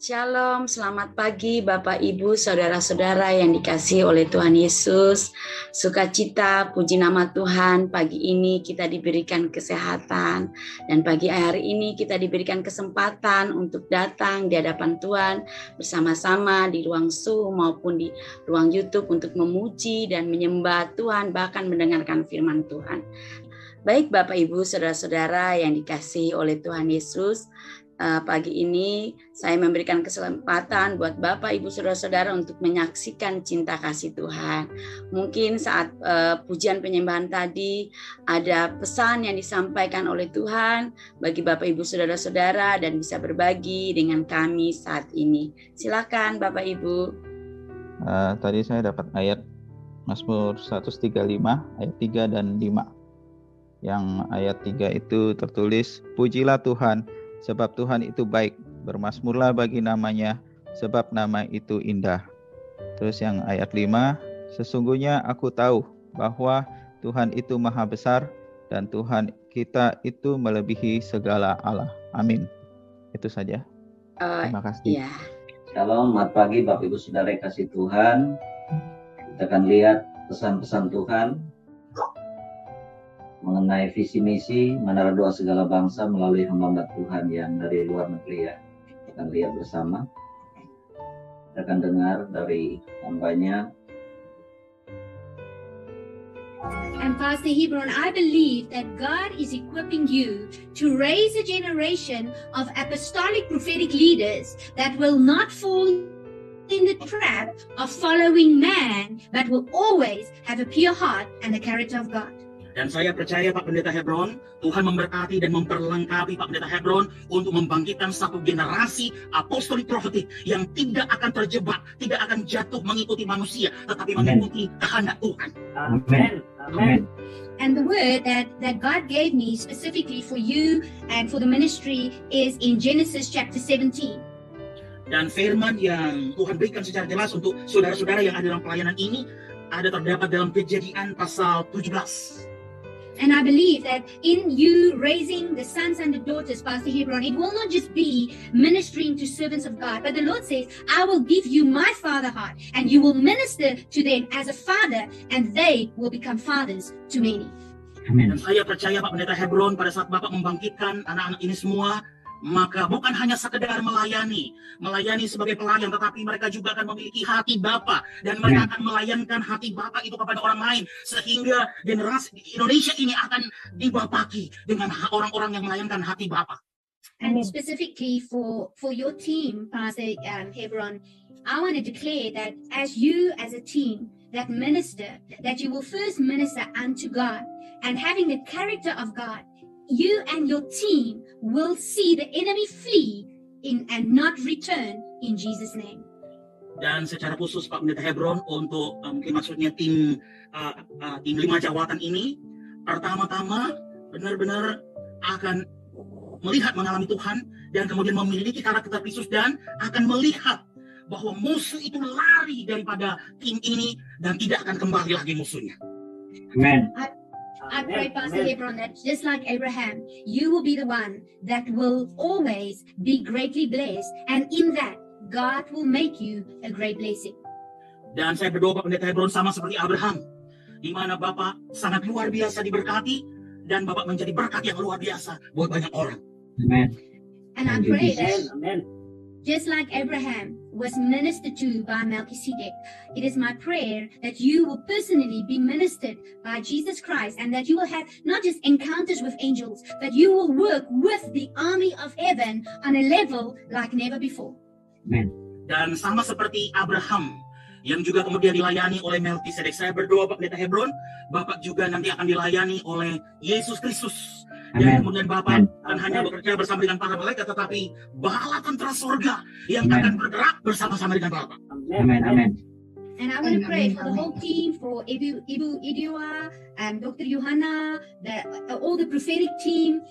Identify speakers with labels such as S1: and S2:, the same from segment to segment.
S1: Shalom, selamat pagi Bapak Ibu, Saudara-saudara yang dikasihi oleh Tuhan Yesus. Sukacita, puji nama Tuhan, pagi ini kita diberikan kesehatan. Dan pagi hari ini kita diberikan kesempatan untuk datang di hadapan Tuhan bersama-sama di ruang Zoom maupun di ruang YouTube untuk memuji dan menyembah Tuhan, bahkan mendengarkan firman Tuhan. Baik Bapak Ibu, Saudara-saudara yang dikasihi oleh Tuhan Yesus, pagi ini saya memberikan kesempatan buat Bapak, Ibu, Saudara-saudara untuk menyaksikan cinta kasih Tuhan. Mungkin saat pujian penyembahan tadi ada pesan yang disampaikan oleh Tuhan bagi Bapak, Ibu, Saudara-saudara dan bisa berbagi dengan kami saat ini. Silakan Bapak, Ibu.
S2: Tadi saya dapat ayat Mazmur 135 ayat 3 dan 5. Yang ayat 3 itu tertulis, pujilah Tuhan, sebab Tuhan itu baik, bermazmurlah bagi namanya, sebab nama itu indah. Terus yang ayat 5, sesungguhnya aku tahu bahwa Tuhan itu maha besar, dan Tuhan kita itu melebihi segala Allah. Amin. Itu saja. Terima kasih.
S1: Ya.
S3: Shalom, selamat pagi Bapak Ibu Saudara yang kasih Tuhan. Kita akan lihat pesan-pesan Tuhan mengenai visi misi menara doa segala bangsa melalui hamba Tuhan yang dari luar negeri ya. Kita akan lihat bersama. Kita akan dengar dari hambanya.
S4: And Pastor Hebron, I believe that God is equipping you to raise a generation of apostolic prophetic leaders that will not fall in the trap of following man, but will always have a pure heart and the character of God.
S5: Dan saya percaya Pak Pendeta Hebron, Tuhan memberkati dan memperlengkapi Pak Pendeta Hebron untuk membangkitkan satu generasi apostolik profetik yang tidak akan terjebak, tidak akan jatuh mengikuti manusia, tetapi mengikuti kehendak Tuhan.
S3: Amin. Amin.
S4: And the word that God gave me specifically for you and for the ministry is in Genesis chapter 17.
S5: Dan firman yang Tuhan berikan secara jelas untuk saudara-saudara yang ada dalam pelayanan ini ada terdapat dalam Kejadian pasal 17.
S4: And I believe that in you raising the sons and the daughters, Pastor Hebron, it will not just be ministering to servants of God, but the Lord says, I will give you my father heart, and you will minister to them as a father, and they will become fathers to many.
S5: Dan saya percaya Pak Pendeta Hebron, pada saat Bapak membangkitkan anak-anak ini semua, maka bukan hanya sekedar melayani sebagai pelayan, tetapi mereka juga akan memiliki hati Bapa, dan mereka akan melayankan hati Bapa itu kepada orang lain, sehingga generasi Indonesia ini akan dibapaki dengan orang-orang yang melayankan hati Bapa.
S4: And specifically for your team, Pastor Hebron, I want to declare that as you as a team that minister, that you will first minister unto God, and having the character of God, you and your team will see the enemy flee and not return in Jesus' name.
S5: Dan secara khusus Pak Pendeta Hebron untuk mungkin maksudnya tim 5 jawatan ini, pertama-tama benar-benar akan melihat mengalami Tuhan dan kemudian memiliki karakter Kristus dan akan melihat bahwa musuh itu lari daripada tim ini dan tidak akan kembali lagi musuhnya.
S3: Amen.
S4: I pray, Pastor Hebron, that just like Abraham, you will be the one that will always be greatly blessed, and in that, God will make you a great blessing.
S5: Dan saya berdoa Pak Pendeta Hebron sama seperti Abraham, di mana Bapak sangat luar biasa diberkati, dan Bapak menjadi berkat yang luar biasa buat banyak orang.
S3: Amen.
S4: And I pray that just like Abraham was ministered to by Melchizedek, it is my prayer that you will personally be ministered by Jesus Christ, and that you will have not just encounters with angels, but you will work with the army of heaven on a level like never before.
S3: Amen.
S5: Dan sama seperti Abraham yang juga kemudian dilayani oleh Melchizedek, saya berdoa Pak Pendeta Hebron, Bapak juga nanti akan dilayani oleh Yesus Kristus. Dan kemudian Bapak akan hanya bekerja bersama dengan para malaikat, tetapi bala tentara surga yang akan bergerak bersama-sama dengan Bapak.
S3: Amen. Amen.
S4: And I want to pray for the whole team, for Ibu Idua, Dr. Johanna, all the prophetic team,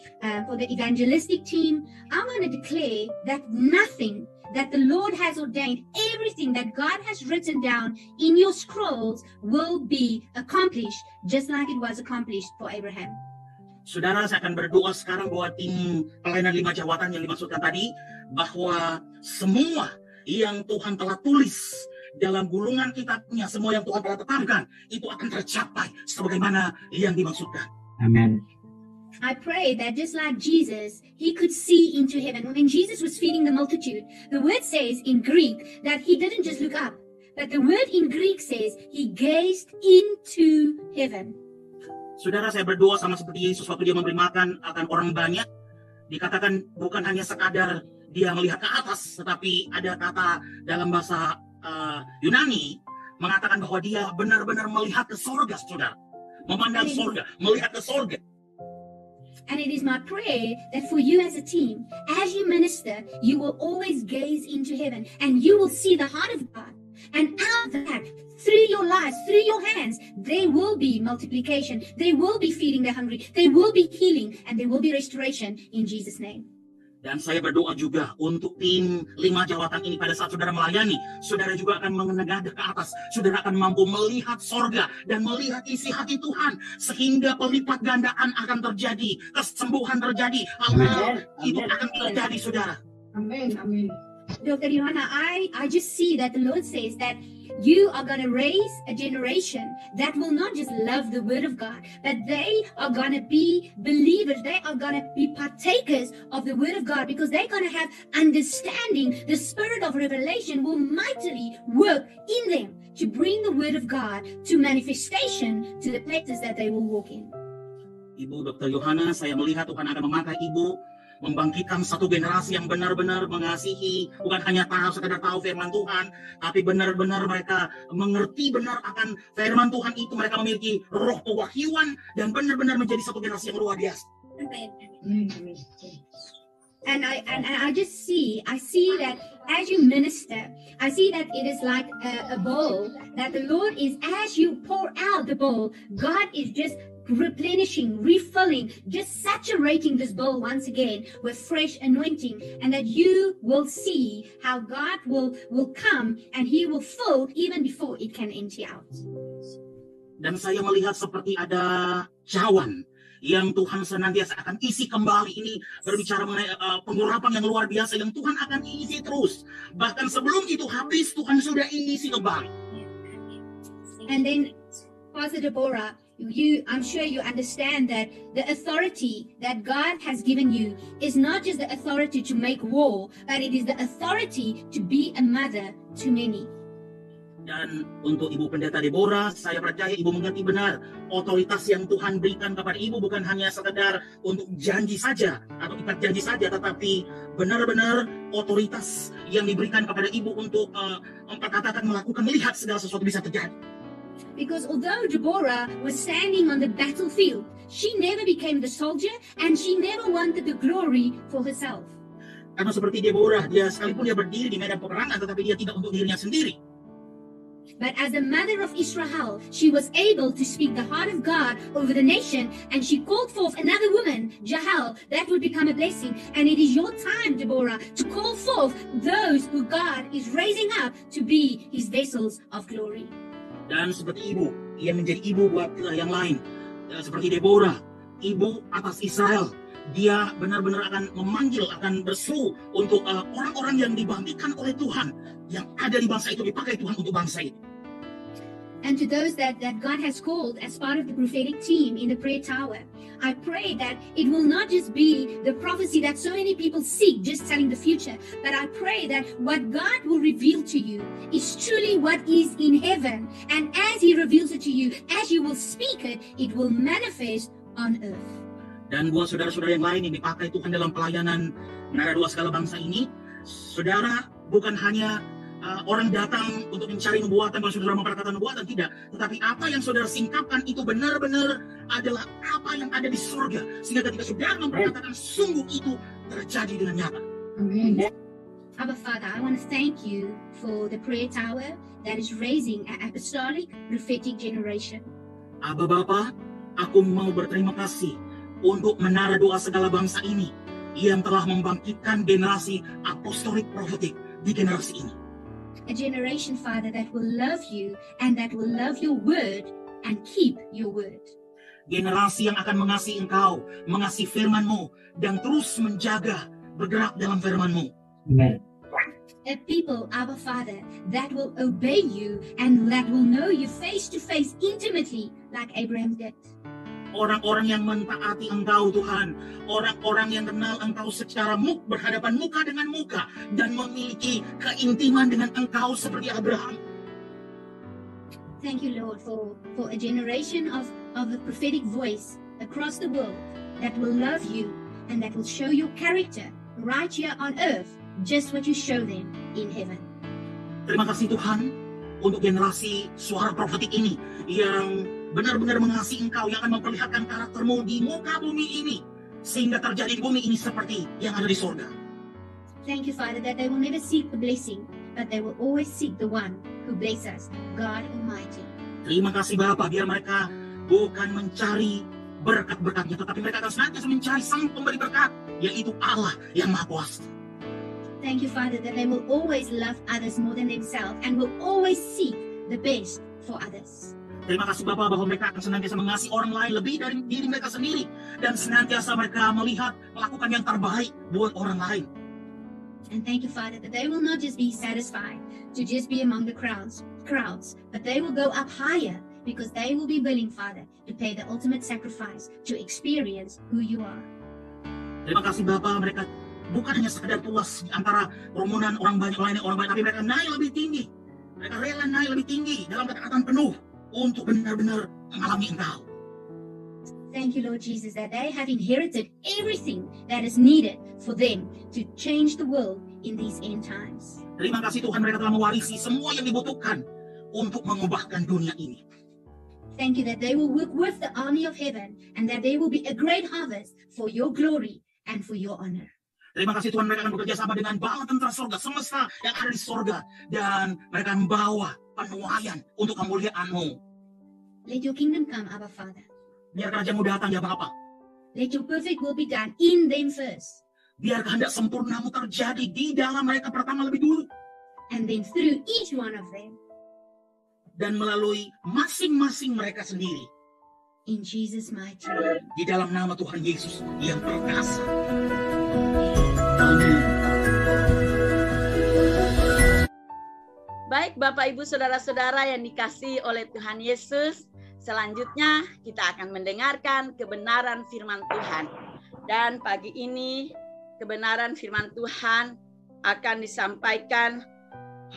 S4: for the evangelistic team. I want to declare that nothing that the Lord has ordained, everything that God has written down in your scrolls will be accomplished, just like it was accomplished for Abraham.
S5: Saudara, saya akan berdoa sekarang buat tim pelayanan 5 jawatan yang dimaksudkan tadi. bahwa semua yang Tuhan telah tulis dalam gulungan kitabnya, semua yang Tuhan telah tetapkan, itu akan tercapai sebagaimana yang dimaksudkan.
S3: Amin.
S4: I pray that just like Jesus, he could see into heaven. When Jesus was feeding the multitude, the word says in Greek that he didn't just look up, but the word in Greek says he gazed into heaven.
S5: Saudara, saya berdoa sama seperti Yesus waktu dia memberi makan akan orang banyak. Dikatakan bukan hanya sekadar dia melihat ke atas, tetapi ada kata dalam bahasa Yunani mengatakan bahwa dia benar-benar melihat ke sorga, saudara. Memandang sorga, melihat ke sorga.
S4: And it is my prayer that for you as a team, as you minister, you will always gaze into heaven and you will see the heart of God. And out of that, through your lives, through your hands, there will be multiplication. There will be feeding the hungry. There will be healing and there will be restoration in Jesus' name.
S5: Dan saya berdoa juga untuk tim 5 jawatan ini pada saat saudara melayani, saudara juga akan menengadah ke atas. Saudara akan mampu melihat sorga dan melihat isi hati Tuhan. Sehingga pelipat gandaan akan terjadi, kesembuhan terjadi, hal-hal itu akan terjadi, saudara.
S4: Amin, amin. Dr. Johanna, I just see that the Lord says that you are going to raise a generation that will not just love the word of God, but they are going to be believers. They are going to be partakers of the word of God because they're going to have understanding. The spirit of revelation will mightily work in them to bring the word of God to manifestation to the places that they will walk in.
S5: Ibu Dr. Johanna, saya melihat Tuhan akan memakai Ibu membangkitkan satu generasi yang benar-benar mengasihi, bukan hanya sekedar tahu firman Tuhan, tapi benar-benar mereka mengerti benar akan firman Tuhan itu. Mereka memiliki roh pewahyuan dan benar-benar menjadi satu generasi yang luar biasa.
S4: And I just see that as you minister, I see that it is like a bowl, that the Lord is, as you pour out the bowl, God is just replenishing, refilling, just saturating this bowl once again with fresh anointing, and that you will see how God will come and he will fill even before it can empty out.
S5: Dan saya melihat seperti ada cawan yang Tuhan senantiasa akan isi kembali. Ini berbicara mengenai pengurapan yang luar biasa yang Tuhan akan isi terus. Bahkan sebelum itu habis, Tuhan sudah isi kembali.
S4: And then, Pastor Deborah, I'm sure you understand that the authority that God has given you is not just the authority to make war, but it is the authority to be a mother to many.
S5: Dan untuk Ibu Pendeta Deborah, saya percaya Ibu mengerti benar otoritas yang Tuhan berikan kepada Ibu bukan hanya sekedar untuk janji saja atau ikat janji saja, tetapi benar-benar otoritas yang diberikan kepada Ibu untuk katakan melakukan, melihat segala sesuatu bisa terjadi.
S4: Because although Deborah was standing on the battlefield, she never became the soldier and she never wanted the glory for herself.
S5: Karena seperti Deborah, dia sekalipun dia berdiri di medan peperangan, tetapi dia tidak untuk dirinya sendiri.
S4: But as the mother of Israel, she was able to speak the heart of God over the nation, and she called forth another woman, Jael, that would become a blessing. And it is your time, Deborah, to call forth those who God is raising up to be his vessels of glory.
S5: Dan seperti Ibu, ia menjadi ibu buat yang lain. Seperti Deborah, ibu atas Israel. Dia benar-benar akan memanggil, akan berseru untuk orang-orang yang dibangkitkan oleh Tuhan, yang ada di bangsa itu, dipakai Tuhan untuk bangsa itu.
S4: And to those that God has called as part of the prophetic team in the prayer tower, I pray that it will not just be the prophecy that so many people seek, just telling the future, but I pray that what God will reveal to you is truly what is in heaven. And as he reveals it to you, as you will speak it, it will manifest on earth.
S5: Dan buat saudara-saudara yang lain yang dipakai Tuhan dalam pelayanan Menara Doa Segala Bangsa ini, saudara bukan hanya orang datang untuk mencari nubuatan, kalau saudara memperkatakan nubuatan, tidak. Tetapi apa yang saudara singkapkan itu benar-benar adalah apa yang ada di surga. Sehingga ketika saudara memperkatakan, sungguh itu terjadi dengan nyata.
S4: Amen. Abba Father, I want to thank you for the prayer tower that is raising an apostolic prophetic generation.
S5: Abba Bapa, aku mau berterima kasih untuk Menara Doa Segala Bangsa ini yang telah membangkitkan generasi apostolik profetik di generasi ini.
S4: A generation, Father, that will love you and that will love your word and keep your word.
S5: Generasi yang akan mengasihi Engkau, mengasihi firman-Mu, dan terus menjaga, bergerak dalam firman-Mu.
S3: Amen.
S4: A people, our Father, that will obey you and that will know you face to face intimately like Abraham did.
S5: Orang-orang yang mentaati Engkau Tuhan, orang-orang yang kenal Engkau secara berhadapan muka dengan muka dan memiliki keintiman dengan Engkau seperti Abraham.
S4: Thank you, Lord, for a generation of the prophetic voice across the world that will love you and that will show your character right here on earth, just what you show them in heaven.
S5: Terima kasih Tuhan untuk generasi suara profetik ini yang benar-benar mengasihi Engkau, yang akan memperlihatkan karakter-Mu di muka bumi ini sehingga terjadi di bumi ini seperti yang ada di surga.
S4: Thank you, Father, that they will never seek the blessing, but they will always seek the one who bless us, God Almighty.
S5: Terima kasih Bapa, biar mereka bukan mencari berkat-berkatnya, tetapi mereka akan senantiasa mencari Sang Pemberi berkat, yaitu Allah yang Maha Kuasa.
S4: Thank you, Father, that they will always love others more than themselves and will always seek the best for others.
S5: Terima kasih Bapa bahwa mereka akan senantiasa mengasihi orang lain lebih dari diri mereka sendiri dan senantiasa mereka melakukan yang terbaik buat orang lain.
S4: And thank you, Father, that they will not just be satisfied to just be among the crowds, but they will go up higher because they will be willing, Father, to pay the ultimate sacrifice to experience who you are.
S5: Terima kasih Bapa, mereka bukan hanya sekedar puas di antara kerumunan orang banyak lainnya, tapi mereka naik lebih tinggi. Mereka rela naik lebih tinggi dalam ketaatan penuh untuk benar-benar mengalami Engkau.
S4: Thank you, Lord Jesus, that they have inherited everything that is needed for them to change the world in these end times.
S5: Terima kasih Tuhan, mereka telah mewarisi semua yang dibutuhkan untuk mengubahkan dunia ini.
S4: Thank you that they will work with the army of heaven and that there will be a great harvest for your glory and for your honor.
S5: Terima kasih Tuhan, mereka akan bekerja sama dengan bala tentara surga semesta yang ada di surga dan mereka membawa penuaian untuk kemuliaan-Mu.
S4: Let your kingdom come, Abba Father.
S5: Biar kerajaan-Mu datang ya Bapa.
S4: Let your perfect will be done in them first.
S5: Biar kehendak sempurna-Mu terjadi di dalam mereka pertama lebih dulu.
S4: And then through each one of them.
S5: Dan melalui masing-masing mereka sendiri.
S4: In Jesus' mighty name.
S5: Di dalam nama Tuhan Yesus yang perkasa.
S1: Baik Bapak Ibu Saudara-saudara yang dikasihi oleh Tuhan Yesus, selanjutnya kita akan mendengarkan kebenaran firman Tuhan. Dan pagi ini kebenaran firman Tuhan akan disampaikan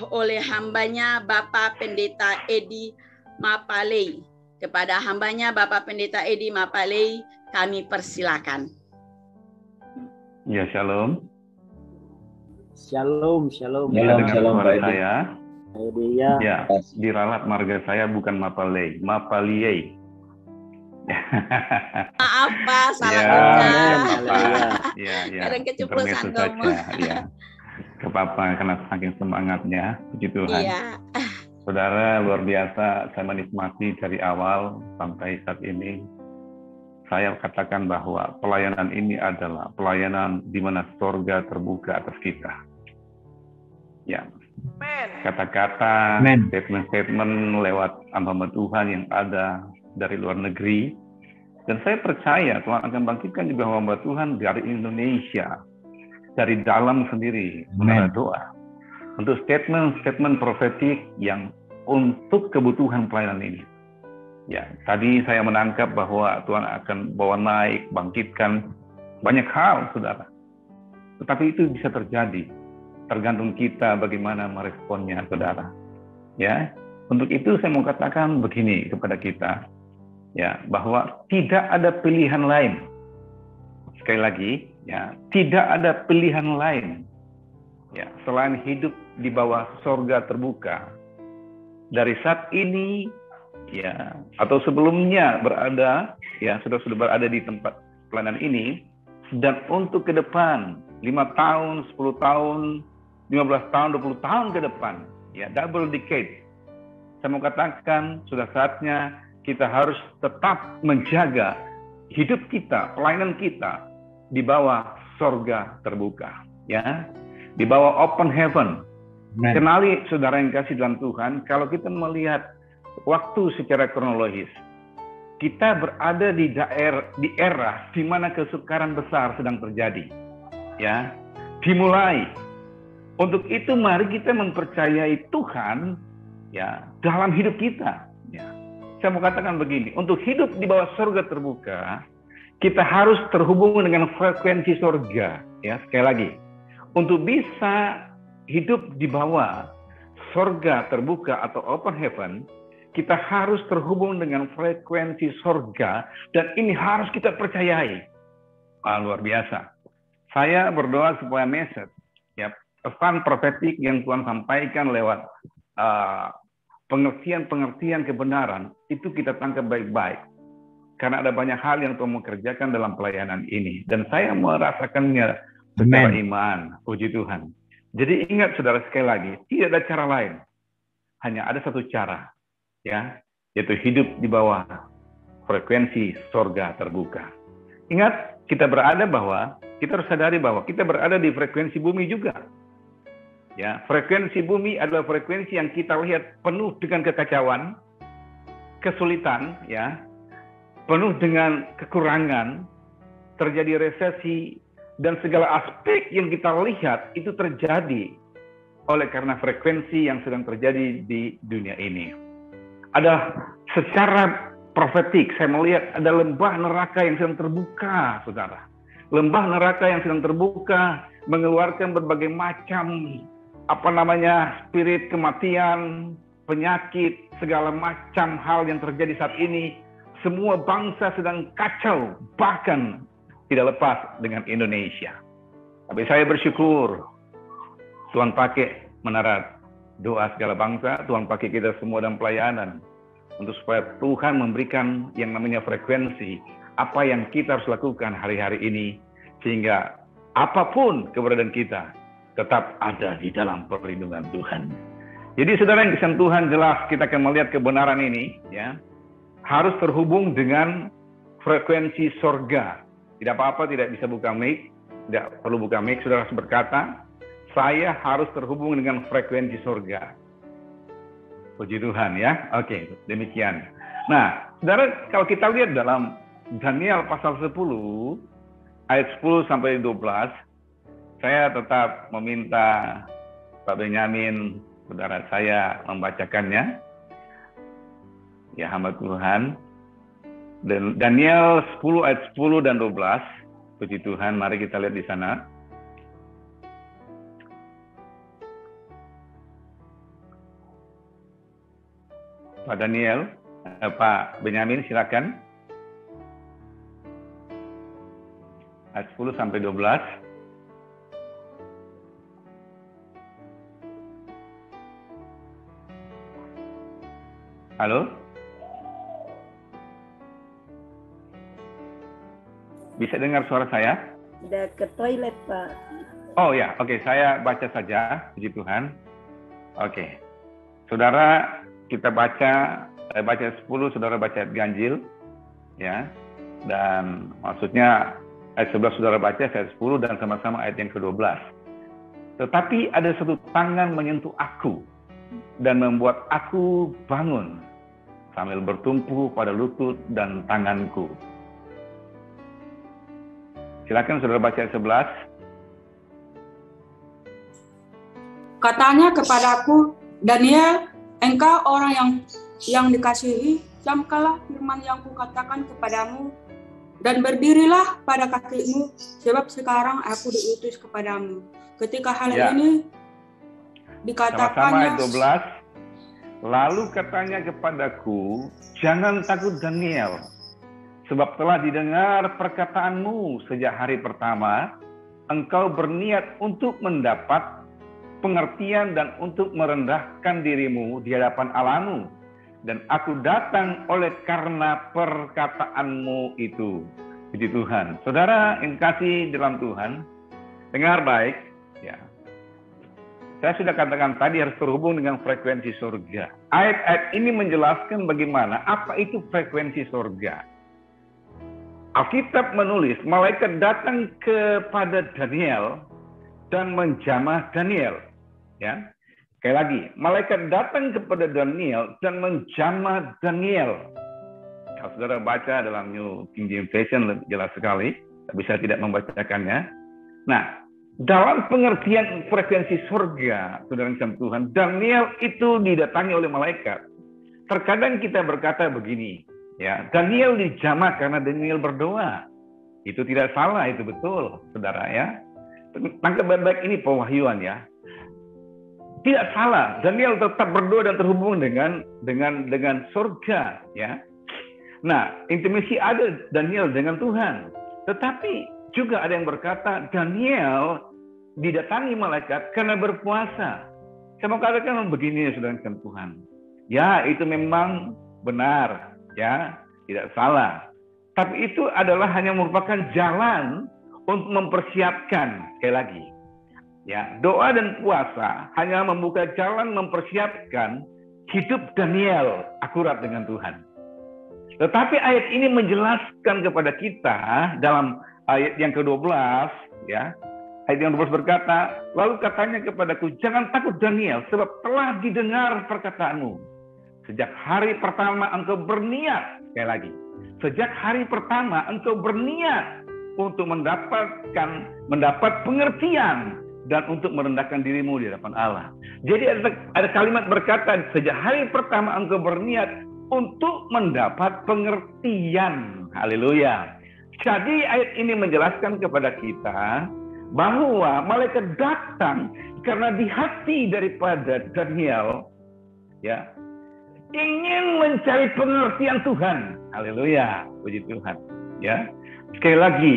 S1: oleh hambanya Bapak Pendeta Edi Mapalei. Kepada hambanya Bapak Pendeta Edi Mapalei, kami persilakan.
S6: Ya, shalom.
S7: Shalom.
S3: Shalom,
S6: Suara
S3: Pak
S6: saya.
S7: Ya.
S6: Ya, diralat marga saya bukan Mapalei, Mapaliei.
S1: Maaf Pak, salah baca.
S6: Ya.
S1: Kadang keceplosan kamu.
S6: Ya. Kepapa karena saking semangatnya, puji Tuhan.
S1: Iya.
S6: Saudara, luar biasa, saya menikmati dari awal sampai saat ini. Saya katakan bahwa pelayanan ini adalah pelayanan di mana surga terbuka atas kita. Ya, kata-kata, statement-statement lewat hamba Tuhan yang ada dari luar negeri. Dan saya percaya Tuhan akan bangkitkan juga hamba Tuhan dari Indonesia, dari dalam sendiri, menurut doa. Untuk statement-statement profetik yang untuk kebutuhan pelayanan ini. Ya, tadi saya menangkap bahwa Tuhan akan bawa naik, bangkitkan banyak hal, saudara. Tetapi itu bisa terjadi, tergantung kita bagaimana meresponnya, saudara. Ya, untuk itu saya mau katakan begini kepada kita, ya, bahwa tidak ada pilihan lain. Sekali lagi, ya, tidak ada pilihan lain, ya, selain hidup di bawah surga terbuka. Dari saat ini, ya, atau sebelumnya berada, ya, sudah berada di tempat pelayanan ini, dan untuk ke depan 5 tahun, 10 tahun, 15 tahun, 20 tahun ke depan, ya, double decade. Saya mau katakan sudah saatnya kita harus tetap menjaga hidup kita, pelayanan kita di bawah surga terbuka, ya, di bawah open heaven. Kenali saudara yang kasih dalam Tuhan, kalau kita melihat waktu secara kronologis, kita berada di era di mana kesukaran besar sedang terjadi. Ya, dimulai Untuk itu mari kita mempercayai Tuhan ya dalam hidup kita. Ya. Saya mau katakan begini, untuk hidup di bawah surga terbuka, kita harus terhubung dengan frekuensi surga. Ya, sekali lagi, untuk bisa hidup di bawah surga terbuka atau open heaven, kita harus terhubung dengan frekuensi surga, dan ini harus kita percayai. Luar biasa. Saya berdoa supaya message, ya, pesan profetik yang Tuhan sampaikan lewat pengertian-pengertian kebenaran itu kita tangkap baik-baik. Karena ada banyak hal yang Tuhan mau kerjakan dalam pelayanan ini. Dan saya merasakannya secara iman. Puji Tuhan. Jadi ingat saudara, sekali lagi, tidak ada cara lain. Hanya ada satu cara, ya, yaitu hidup di bawah frekuensi surga terbuka. Ingat, kita harus sadari bahwa kita berada di frekuensi bumi juga. Ya, frekuensi bumi adalah frekuensi yang kita lihat penuh dengan kekacauan, kesulitan, ya, penuh dengan kekurangan, terjadi resesi, dan segala aspek yang kita lihat itu terjadi oleh karena frekuensi yang sedang terjadi di dunia ini. Ada secara profetik, saya melihat ada lembah neraka yang sedang terbuka, saudara. Lembah neraka yang sedang terbuka mengeluarkan berbagai macam spirit kematian, penyakit, segala macam hal yang terjadi saat ini. Semua bangsa sedang kacau, bahkan tidak lepas dengan Indonesia. Tapi saya bersyukur Tuhan pakai menara doa segala bangsa, Tuhan pakai kita semua dalam pelayanan untuk supaya Tuhan memberikan yang namanya frekuensi apa yang kita harus lakukan hari-hari ini, sehingga apapun keberadaan kita tetap ada di dalam perlindungan Tuhan. Jadi saudara yang kesan Tuhan, jelas kita akan melihat kebenaran ini, ya, harus terhubung dengan frekuensi sorga. Tidak apa-apa, tidak bisa buka mic, tidak perlu buka mic, saudara harus berkata, saya harus terhubung dengan frekuensi sorga. Puji Tuhan, ya. Oke, demikian. Nah, saudara, kalau kita lihat dalam Daniel pasal 10, ayat 10 sampai 12, saya tetap meminta Pak Benyamin, saudara saya, membacakannya. Ya, hamba Tuhan. Dan Daniel 10 ayat 10 dan 12. Puji Tuhan, mari kita lihat di sana. Pak Daniel, Pak Benyamin, silakan. Ayat 10 sampai 12. Halo? Bisa dengar suara saya?
S7: Udah ke toilet, Pak.
S6: Oh ya, oke, saya baca saja, puji Tuhan. Oke. Saudara, kita baca 10, saudara baca ayat ganjil, ya. Dan maksudnya ayat 11 saudara baca, ayat 10, dan sama-sama ayat yang ke-12. Tetapi ada satu tangan menyentuh aku dan membuat aku bangun sambil bertumpu pada lutut dan tanganku. Silakan saudara baca ayat 11.
S8: Katanya kepadaku, Daniel, engkau orang yang dikasihi, camkanlah firman yang kukatakan kepadamu, dan berdirilah pada kakimu, sebab sekarang aku diutus kepadamu. Ketika hal ini dikatakannya,
S6: sama-sama ayat 12. Lalu katanya kepadaku, jangan takut Daniel, sebab telah didengar perkataanmu sejak hari pertama, engkau berniat untuk mendapat pengertian dan untuk merendahkan dirimu di hadapan Allahmu. Dan aku datang oleh karena perkataanmu itu. Puji Tuhan. Saudara yang kasih dalam Tuhan, dengar baik, ya. Saya sudah katakan tadi harus terhubung dengan frekuensi surga. Ayat-ayat ini menjelaskan bagaimana apa itu frekuensi surga. Alkitab menulis, malaikat datang kepada Daniel dan menjamah Daniel. Ya, sekali lagi, malaikat datang kepada Daniel dan menjamah Daniel. Kalau saudara baca dalam New King James Version lebih jelas sekali, tapi saya tidak membacakannya. Nah, dalam pengertian frekuensi surga, saudara yang Tuhan, Daniel itu didatangi oleh malaikat. Terkadang kita berkata begini, ya, Daniel dijamah karena Daniel berdoa. Itu tidak salah, itu betul, saudara ya. Tangkap baik-baik ini pewahyuan ya. Tidak salah, Daniel tetap berdoa dan terhubung dengan surga, ya. Nah, intimasi ada Daniel dengan Tuhan. Tetapi juga ada yang berkata Daniel didatangi malaikat karena berpuasa. Saya mau katakan begini, saudara Tuhan. Ya, itu memang benar, ya, tidak salah. Tapi itu adalah hanya merupakan jalan untuk mempersiapkan, sekali lagi. Ya, doa dan puasa hanya membuka jalan mempersiapkan hidup Daniel akurat dengan Tuhan. Tetapi ayat ini menjelaskan kepada kita dalam ayat yang ke-12, ya. Ayat yang ke-12 berkata, lalu katanya kepadaku, jangan takut Daniel, sebab telah didengar perkataanmu. Sejak hari pertama engkau berniat, sekali lagi. Sejak hari pertama engkau berniat untuk mendapat pengertian dan untuk merendahkan dirimu di hadapan Allah. Jadi ada kalimat berkata, sejak hari pertama engkau berniat untuk mendapat pengertian. Haleluya. Jadi ayat ini menjelaskan kepada kita bahwa malaikat datang karena di hati daripada Daniel, ya, ingin mencari pengertian Tuhan. Haleluya, puji Tuhan. Ya, sekali lagi,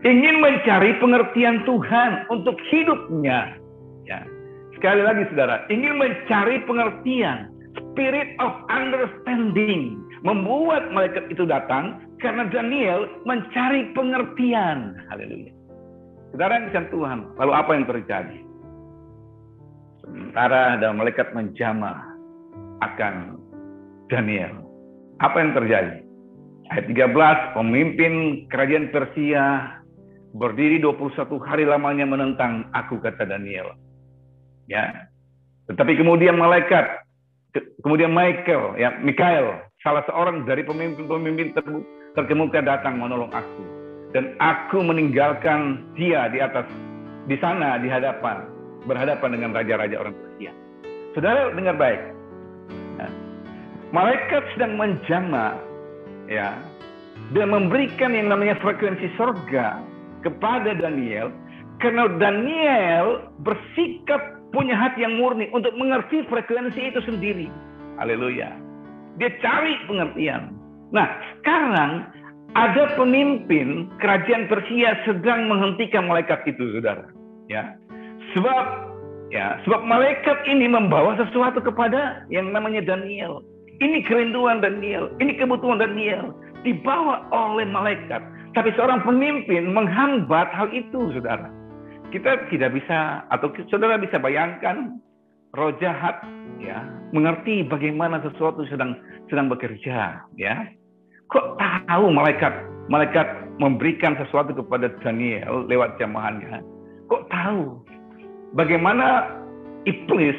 S6: ingin mencari pengertian Tuhan untuk hidupnya. Ya, sekali lagi saudara, ingin mencari pengertian, spirit of understanding, membuat malaikat itu datang karena Daniel mencari pengertian. Haleluya. Saudara yang Tuhan, lalu apa yang terjadi? Sementara ada malaikat menjamah akan Daniel. Apa yang terjadi? Ayat 13, pemimpin kerajaan Persia berdiri 21 hari lamanya menentang aku, kata Daniel. Ya. Tetapi kemudian Mikael, salah seorang dari pemimpin-pemimpin terkemuka datang menolong aku. Dan aku meninggalkan dia di sana berhadapan dengan raja-raja orang Persia. Saudara dengar baik. Ya. Malaikat sedang menjamah, ya, dan memberikan yang namanya frekuensi surga kepada Daniel, karena Daniel bersikap punya hati yang murni untuk mengerti frekuensi itu sendiri. Haleluya. Dia cari pengertian. Nah, sekarang ada pemimpin kerajaan Persia sedang menghentikan malaikat itu, saudara. Ya, sebab malaikat ini membawa sesuatu kepada yang namanya Daniel. Ini kerinduan Daniel, ini kebutuhan Daniel, dibawa oleh malaikat. Tapi seorang pemimpin menghambat hal itu, saudara. Kita tidak bisa, atau saudara bisa bayangkan, roh jahat, ya, mengerti bagaimana sesuatu sedang bekerja, ya. Kok tahu malaikat memberikan sesuatu kepada Daniel lewat jamahannya? Kok tahu bagaimana iblis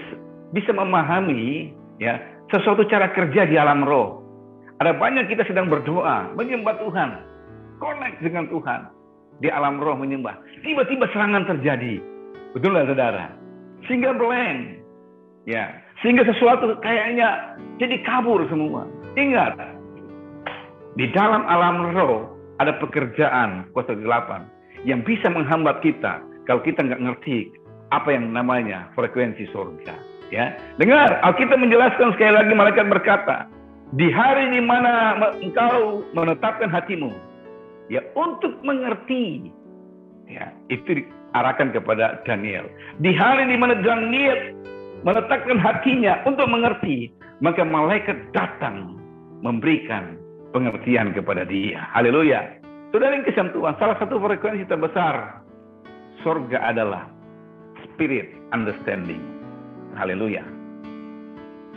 S6: bisa memahami, ya, sesuatu cara kerja di alam roh? Ada banyak kita sedang berdoa, menyembah Tuhan, connect dengan Tuhan di alam roh menyembah. Tiba-tiba serangan terjadi, betul lah saudara? Sehingga blank, ya, sehingga sesuatu kayaknya jadi kabur semua. Ingat, di dalam alam roh ada pekerjaan kuasa kegelapan yang bisa menghambat kita kalau kita nggak ngerti apa yang namanya frekuensi surga. Ya, dengar, Alkitab menjelaskan sekali lagi, malaikat berkata, di hari di mana engkau menetapkan hatimu, ya, untuk mengerti, ya, itu diarahkan kepada Daniel. Di hari di mana Daniel menetapkan hatinya untuk mengerti, maka malaikat datang memberikan pengertian kepada dia. Haleluya. Saudara yang kasih Tuhan, salah satu frekuensi terbesar surga adalah spirit understanding. Haleluya.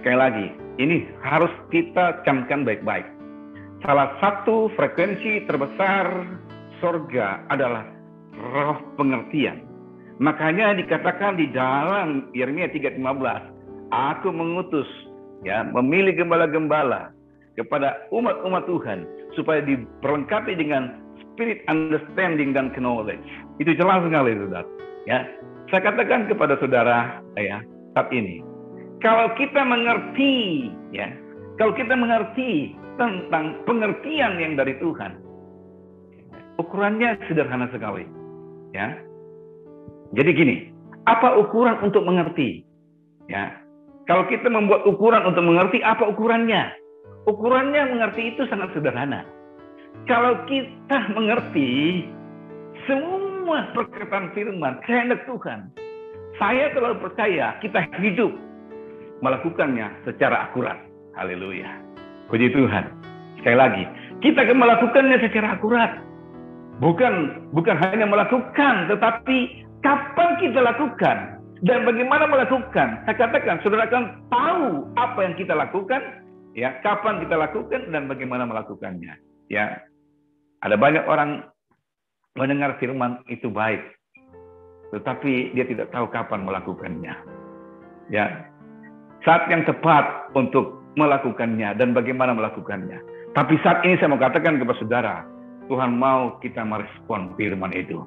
S6: Sekali lagi, ini harus kita camkan baik-baik. Salah satu frekuensi terbesar surga adalah roh pengertian. Makanya dikatakan di dalam Yeremia 3:15, aku mengutus, ya, memilih gembala-gembala kepada umat-umat Tuhan supaya diperlengkapi dengan spirit understanding dan knowledge. Itu jelas sekali, saudara. Ya, saya katakan kepada saudara ya saat ini, kalau kita mengerti ya, kalau kita mengerti tentang pengertian yang dari Tuhan, ukurannya sederhana sekali. Ya, jadi gini, apa ukuran untuk mengerti? Ya, kalau kita membuat ukuran untuk mengerti, apa ukurannya? Ukurannya mengerti itu sangat sederhana. Kalau kita mengerti semua perkataan firman, kehendak Tuhan, saya terlalu percaya kita hidup melakukannya secara akurat. Haleluya. Puji Tuhan. Sekali lagi, kita akan melakukannya secara akurat. Bukan hanya melakukan, tetapi kapan kita lakukan dan bagaimana melakukan. Saya katakan, saudara akan tahu apa yang kita lakukan, ya, kapan kita lakukan dan bagaimana melakukannya. Ya, ada banyak orang mendengar firman itu baik, tetapi dia tidak tahu kapan melakukannya. Ya, saat yang tepat untuk melakukannya dan bagaimana melakukannya. Tapi saat ini saya mau katakan kepada saudara, Tuhan mau kita merespon firman itu.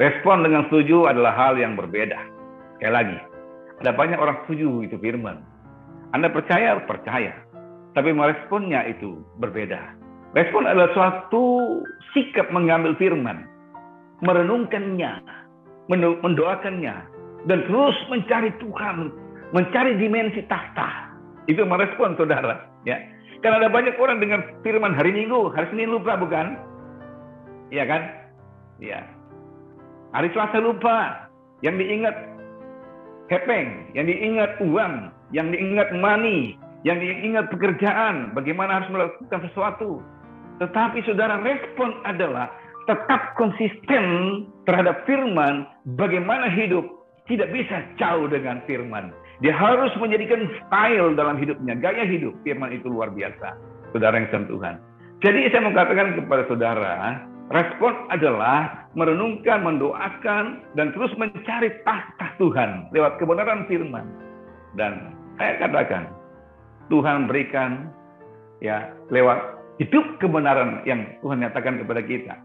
S6: Respon dengan setuju adalah hal yang berbeda. Sekali lagi, ada banyak orang setuju itu firman. Anda percaya, tapi meresponnya itu berbeda. Respon adalah suatu sikap mengambil firman, merenungkannya, mendoakannya, dan terus mencari Tuhan, mencari dimensi tahta. Itu merespon saudara. Ya. Karena ada banyak orang dengan firman hari Minggu, hari Senin lupa bukan? Iya kan? Iya. Hari Selasa lupa. Yang diingat kepeng, yang diingat uang, yang diingat money, yang diingat pekerjaan, bagaimana harus melakukan sesuatu. Tetapi saudara, respon adalah tetap konsisten terhadap firman, bagaimana hidup tidak bisa jauh dengan firman. Dia harus menjadikan style dalam hidupnya, gaya hidup. Firman itu luar biasa, saudara yang sama Tuhan. Jadi saya mau katakan kepada saudara, respon adalah merenungkan, mendoakan, dan terus mencari tahta Tuhan lewat kebenaran firman. Dan saya katakan, Tuhan berikan ya lewat hidup kebenaran yang Tuhan nyatakan kepada kita.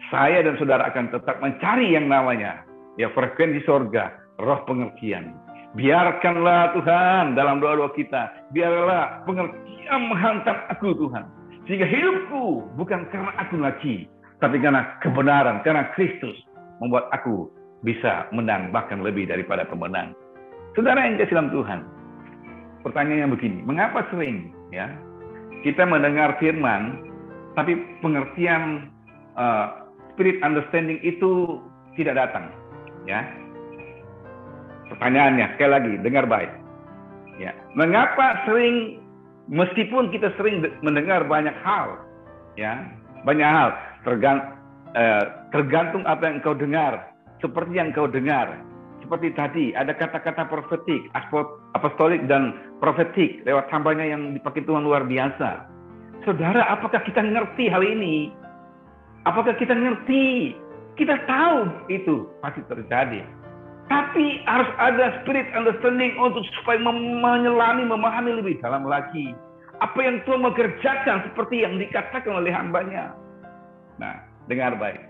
S6: Saya dan saudara akan tetap mencari yang namanya ya frekuensi sorga, roh pengertian. Biarkanlah Tuhan dalam doa-doa kita, biarlah pengertian menghantam aku Tuhan. Sehingga hidupku bukan karena aku lagi, tapi karena kebenaran, karena Kristus membuat aku bisa menang, bahkan lebih daripada pemenang. Saudara yang kasih dalam Tuhan, pertanyaannya begini, mengapa sering ya kita mendengar firman, tapi pengertian spirit understanding itu tidak datang? Ya, pertanyaannya sekali lagi, dengar baik. Ya, mengapa sering, meskipun kita sering mendengar banyak hal, ya, banyak hal, tergantung apa yang kau dengar, seperti yang kau dengar. Seperti tadi, ada kata-kata profetik, apostolik dan profetik lewat hambanya yang dipakai Tuhan luar biasa. Saudara, apakah kita ngerti hal ini? Apakah kita ngerti? Kita tahu itu pasti terjadi. Tapi harus ada spirit understanding untuk supaya menyelami, memahami lebih dalam lagi apa yang Tuhan mau kerjakan seperti yang dikatakan oleh hambanya. Nah, dengar baik.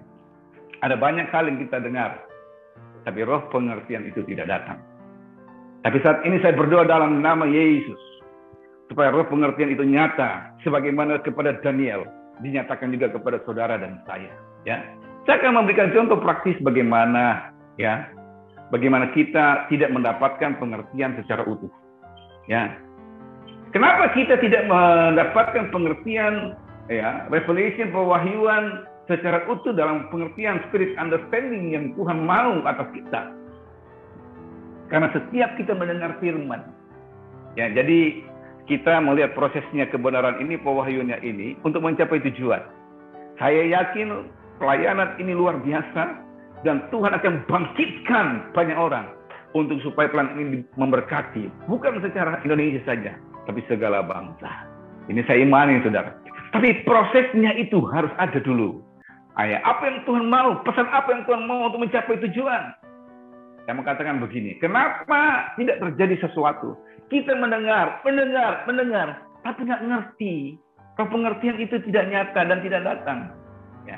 S6: Ada banyak hal yang kita dengar, tapi roh pengertian itu tidak datang. Tapi saat ini saya berdoa dalam nama Yesus, supaya roh pengertian itu nyata, sebagaimana kepada Daniel, dinyatakan juga kepada saudara dan saya. Ya, saya akan memberikan contoh praktis bagaimana, ya, bagaimana kita tidak mendapatkan pengertian secara utuh. Ya, kenapa kita tidak mendapatkan pengertian, ya, revelation, pewahyuan secara utuh dalam pengertian spirit understanding yang Tuhan mau atas kita? Karena setiap kita mendengar firman, ya, jadi kita melihat prosesnya kebenaran ini, pewahyuannya ini untuk mencapai tujuan. Saya yakin pelayanan ini luar biasa dan Tuhan akan bangkitkan banyak orang untuk supaya pelayanan ini memberkati, bukan secara Indonesia saja, tapi segala bangsa. Ini saya imani, saudara. Tapi prosesnya itu harus ada dulu. Apa yang Tuhan mau, pesan apa yang Tuhan mau untuk mencapai tujuan. Saya mau katakan begini, kenapa tidak terjadi sesuatu? Kita mendengar, tapi nggak ngerti. Roh pengertian itu tidak nyata dan tidak datang. Ya.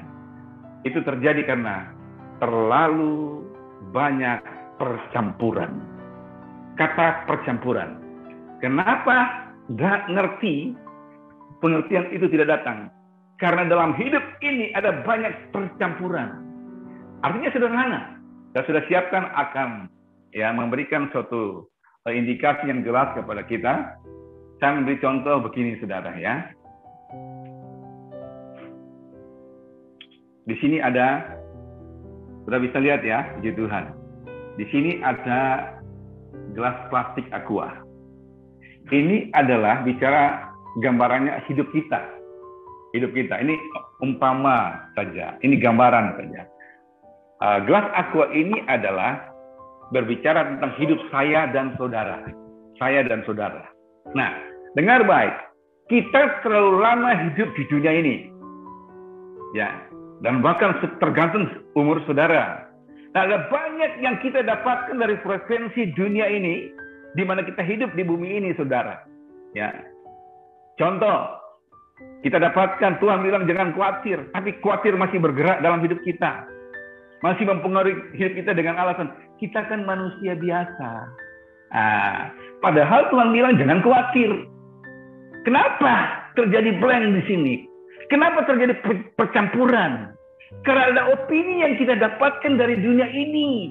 S6: Itu terjadi karena terlalu banyak percampuran. Kata percampuran. Kenapa nggak ngerti? Pengertian itu tidak datang. Karena dalam hidup ini ada banyak percampuran. Artinya sederhana. Saya sudah siapkan akan memberikan suatu indikasi yang jelas kepada kita. Saya memberi contoh begini, saudara ya. Di sini ada, sudah bisa lihat ya, puji Tuhan. Di sini ada gelas plastik aqua. Ini adalah bicara gambarannya hidup kita. Hidup kita. Ini umpama saja. Ini gambaran saja. Gelas aqua ini adalah berbicara tentang hidup saya dan saudara. Saya dan saudara. Nah, dengar baik. Kita terlalu lama hidup di dunia ini. Ya. Dan bahkan tergantung umur saudara. Nah, ada banyak yang kita dapatkan dari frekuensi dunia ini, di mana kita hidup di bumi ini, saudara. Ya, contoh, kita dapatkan Tuhan bilang jangan khawatir, tapi khawatir masih bergerak dalam hidup kita, masih mempengaruhi hidup kita dengan alasan kita kan manusia biasa. Padahal Tuhan bilang jangan khawatir. Kenapa terjadi blank di sini? Kenapa terjadi percampuran? Karena ada opini yang kita dapatkan dari dunia ini.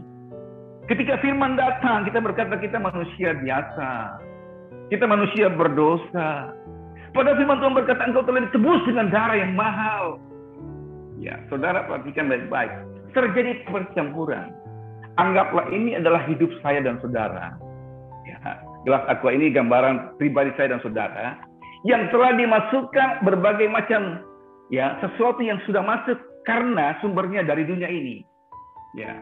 S6: Ketika firman datang, kita berkata kita manusia biasa. Kita manusia berdosa. Padahal firman Tuhan berkata engkau telah ditebus dengan darah yang mahal. Ya, saudara perhatikan baik-baik. Terjadi percampuran. Anggaplah ini adalah hidup saya dan saudara. Ya, gelas aqua ini gambaran pribadi saya dan saudara. Yang telah dimasukkan berbagai macam sesuatu yang sudah masuk karena sumbernya dari dunia ini. Ya.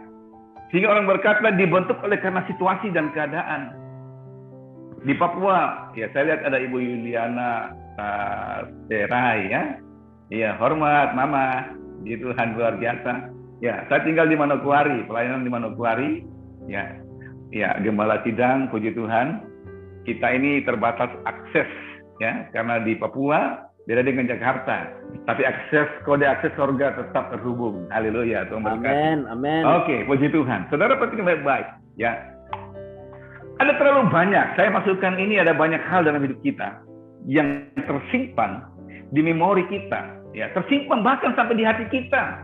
S6: Sehingga orang berkata dibentuk oleh karena situasi dan keadaan. Di Papua, ya saya lihat ada Ibu Yuliana Serai ya. Iya, hormat Mama. Di Tuhan luar biasa. Ya, saya tinggal di Manokwari, pelayanan di Manokwari. Ya. Ya, gembala sidang, puji Tuhan. Kita ini terbatas akses ya, karena di Papua beda dengan Jakarta. Tapi kode akses surga tetap terhubung. Haleluya, Tuhan berkati.
S9: Amin, amin.
S6: Oke, puji Tuhan. Saudara perhatikan baik-baik, ya. Ada terlalu banyak. Saya masukkan ini ada banyak hal dalam hidup kita yang tersimpan di memori kita, ya, tersimpan bahkan sampai di hati kita,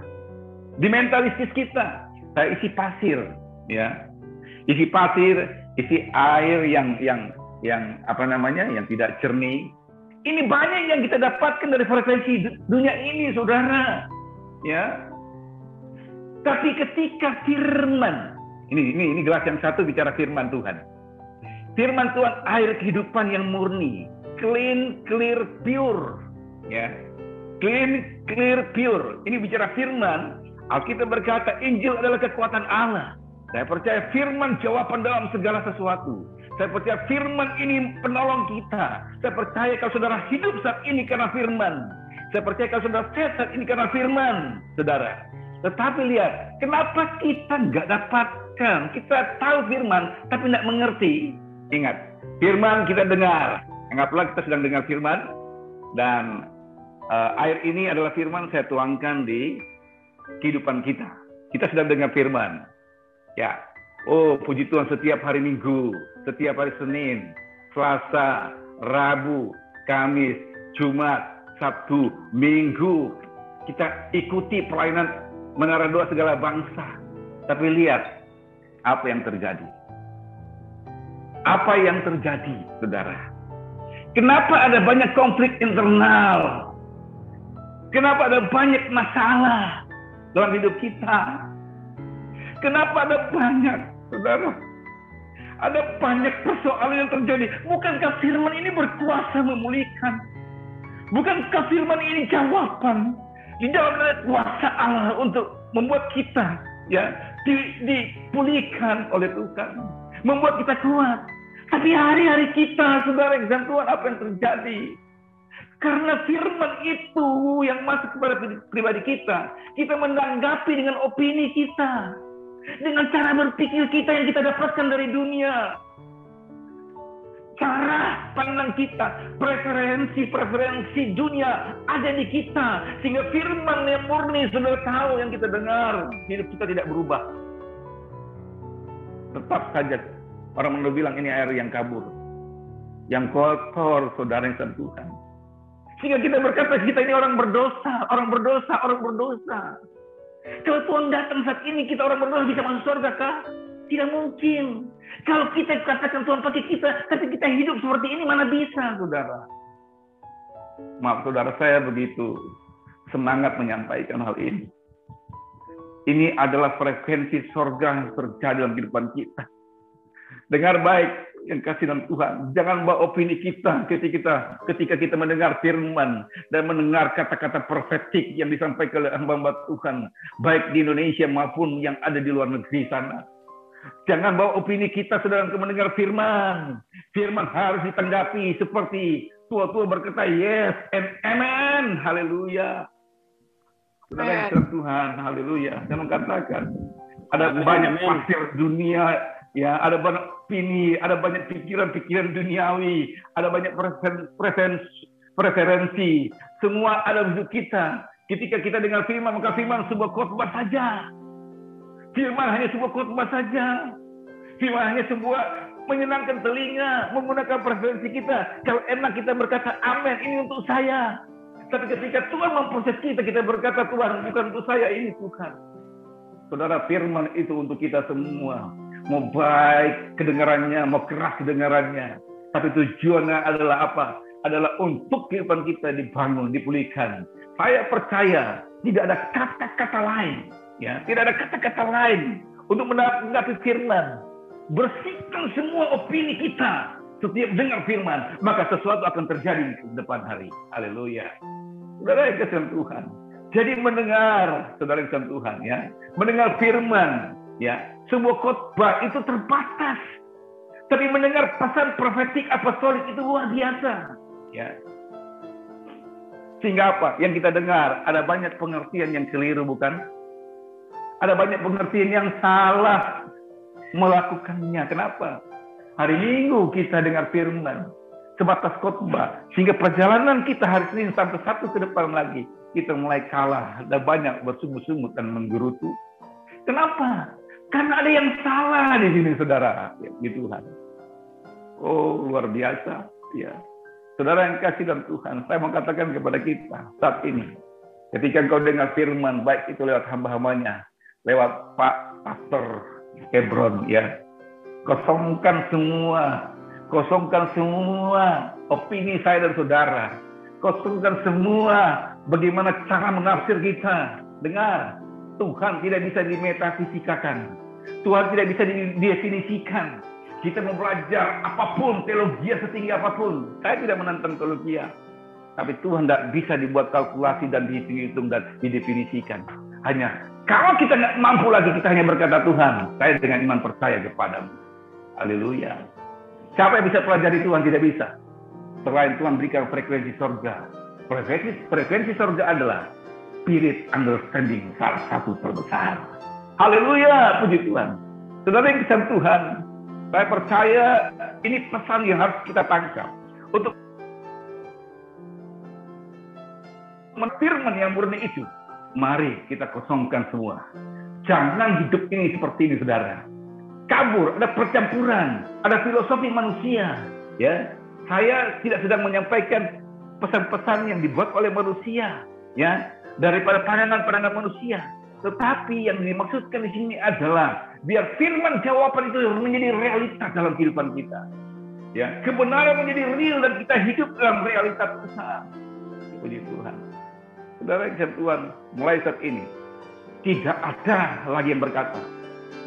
S6: di mentalistis kita. Saya isi pasir, ya. Isi pasir, isi air yang yang tidak jernih. Ini banyak yang kita dapatkan dari frekuensi dunia ini, saudara. Ya. Tapi ketika firman, ini gelas yang satu bicara firman Tuhan. Firman Tuhan air kehidupan yang murni, clean, clear, pure. Ya. Clean, clear, pure. Ini bicara firman. Alkitab berkata Injil adalah kekuatan Allah. Saya percaya firman jawaban dalam segala sesuatu. Saya percaya firman ini penolong kita. Saya percaya kalau saudara hidup saat ini karena firman. Saya percaya kalau saudara sehat saat ini karena firman, saudara. Tetapi lihat, kenapa kita nggak dapatkan? Kita tahu firman, tapi nggak mengerti. Ingat, firman kita dengar. Anggaplah kita sedang dengar firman. Dan air ini adalah firman saya tuangkan di kehidupan kita. Kita sedang dengar firman. Ya, oh puji Tuhan setiap hari Minggu, setiap hari Senin, Selasa, Rabu, Kamis, Jumat, Sabtu, Minggu. Kita ikuti pelayanan Menara Doa Segala Bangsa. Tapi lihat apa yang terjadi. Apa yang terjadi, saudara? Kenapa ada banyak konflik internal? Kenapa ada banyak masalah dalam hidup kita? Kenapa ada banyak, saudara? Ada banyak persoalan yang terjadi. Bukankah firman ini berkuasa memulihkan? Bukankah firman ini jawaban? Di dalam kuasa Allah untuk membuat kita dipulihkan oleh Tuhan. Membuat kita kuat. Tapi hari-hari kita, saudara, dan Tuhan, apa yang terjadi? Karena firman itu yang masuk kepada pribadi kita. Kita menanggapi dengan opini kita. Dengan cara berpikir kita yang kita dapatkan dari dunia. Cara pandang kita, preferensi dunia ada di kita. Sehingga firman yang murni, saudara tahu yang kita dengar, hidup kita tidak berubah. Tetap saja orang menurut bilang ini air yang kabur, yang kotor, saudara yang sama Tuhan. Sehingga kita berkata kita ini orang berdosa, orang berdosa, orang berdosa. Kalau Tuhan datang saat ini kita orang berdosa bisa masuk surga kah? Tidak mungkin. Kalau kita katakan Tuhan pakai kita, tapi kita hidup seperti ini mana bisa, saudara? Maaf saudara, saya begitu semangat menyampaikan hal ini. Ini adalah frekuensi surga yang terjadi dalam kehidupan kita. Dengar baik yang kasih dalam Tuhan. Jangan bawa opini kita ketika kita mendengar firman dan mendengar kata-kata profetik yang disampaikan oleh hamba Tuhan, baik di Indonesia maupun yang ada di luar negeri sana. Jangan bawa opini kita sedang mendengar firman. Firman harus ditanggapi seperti tua-tua berkata yes and amen. Haleluya. Saudara yang Tuhan, haleluya. Saya mengatakan ada banyak pasir dunia, ya, ada banyak opini, ada banyak pikiran-pikiran duniawi, ada banyak preferensi. Semua ada untuk kita. Ketika kita dengar firman, maka firman sebuah khotbah saja. Firman hanya sebuah khotbah saja. Firman hanya sebuah menyenangkan telinga, menggunakan preferensi kita. Kalau enak kita berkata, amin, ini untuk saya. Tapi ketika Tuhan memproses kita, kita berkata, Tuhan, bukan untuk saya, ini Tuhan. Saudara, firman itu untuk kita semua. Mau baik kedengarannya, mau keras kedengarannya. Tapi tujuannya adalah apa? Adalah untuk kehidupan kita dibangun, dipulihkan. Saya percaya tidak ada kata-kata lain. Ya, tidak ada kata-kata lain untuk menanggapi firman. Bersihkan semua opini kita setiap dengar firman, maka sesuatu akan terjadi di depan hari. Haleluya. Saudara yang kasih Tuhan. Jadi mendengar, saudara yang kasih Tuhan, ya, mendengar firman, ya, sebuah khotbah itu terbatas. Tapi mendengar pesan profetik apostolik itu luar biasa, ya. Sehingga apa? Yang kita dengar ada banyak pengertian yang keliru, bukan? Ada banyak pengertian yang salah melakukannya. Kenapa? Hari Minggu kita dengar firman sebatas khotbah, sehingga perjalanan kita hari Senin sampai Sabtu ke depan lagi kita mulai kalah dan banyak bersungut-sungut dan menggerutu. Kenapa? Karena ada yang salah di sini, saudara, ya, di Tuhan. Oh, luar biasa, ya. Saudara yang kasih dalam Tuhan, saya mau katakan kepada kita saat ini, ketika engkau dengar firman, baik itu lewat hamba-hambanya, lewat Pak Pastor Hebron, ya, kosongkan semua opini saya dan saudara, kosongkan semua bagaimana cara menafsir kita. Dengar, Tuhan tidak bisa dimetafisikakan, Tuhan tidak bisa didefinisikan. Kita mau belajar apapun, teologi setinggi apapun, saya tidak menentang teologi, tapi Tuhan tidak bisa dibuat kalkulasi dan dihitung dan didefinisikan. Hanya kalau kita nggak mampu lagi, kita hanya berkata, Tuhan, saya dengan iman percaya kepadamu. Haleluya. Siapa yang bisa pelajari Tuhan? Tidak bisa. Selain Tuhan berikan frekuensi surga. Frekuensi surga adalah spirit understanding, salah satu terbesar. Haleluya, puji Tuhan. Saudara yang kasih Tuhan, saya percaya ini pesan yang harus kita tangkap. Untuk firman yang murni itu, mari kita kosongkan semua. Jangan hidup ini seperti ini, saudara. Kabur, ada percampuran, ada filosofi manusia. Ya, saya tidak sedang menyampaikan pesan-pesan yang dibuat oleh manusia, ya, daripada pandangan-pandangan manusia. Tetapi yang dimaksudkan di sini adalah biar firman jawaban itu menjadi realitas dalam kehidupan kita. Ya, kebenaran menjadi real dan kita hidup dalam realitas besar. Puji Tuhan. Saudara yang kasih Tuhan, mulai saat ini tidak ada lagi yang berkata,